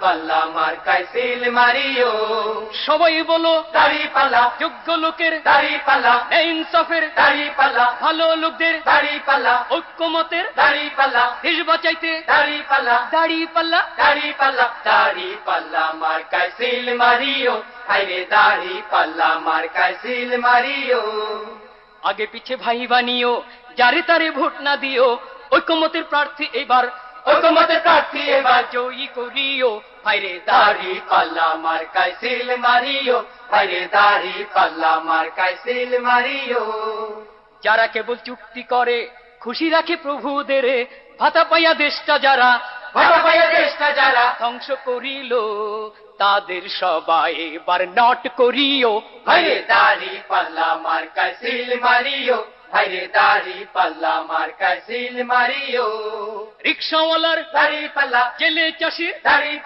পাল্লা মার্কায় seal Mario. সবাই বলো দাড়ি পাল্লা, যোগ্য লোকের দাড়ি পাল্লা, ইনসাফের দাড়ি পাল্লা, ভালো লোকদের দাড়ি পাল্লা, ঐক্যমতের দাড়ি পাল্লা, দেশ বাঁচাইতে দাড়ি পাল্লা, দাড়ি পাল্লা। দাড়ি পাল্লা, দাড়ি পাল্লা মার্কায় সিল মারিও। হাইরে দাড়ি পাল্লা মার্কায় সিল মারিও। আগে পিছে ভাই বানিও, যারে তারে ভোট না দিও, ঐক্যমতের প্রার্থী এবার ঐকমত্যের প্রার্থী এবার জয়ী করিও। ভাইরে দাড়ি পাল্লা মার্কায় সিল মারিও। হাইরে দাড়ি পাল্লা মার্কায় সিল মারিও। যারা কেবল চুক্তি করে খুশি রাখে প্রভুদের, ভাতা পাইয়া দেশটা যারা ভাটা পাইয়া দেশটা যারা ধ্বংস করিল, তাদের সবাই এবার নট করিও। হাইরে দাড়ি পাল্লা মার্কায় সিল মারিও। হাইরে দাড়ি পাল্লা মার্কায় সিল মারিও। রিক্সাওয়ালার দাড়ি পাল্লা, জেলে চাষির দাড়ি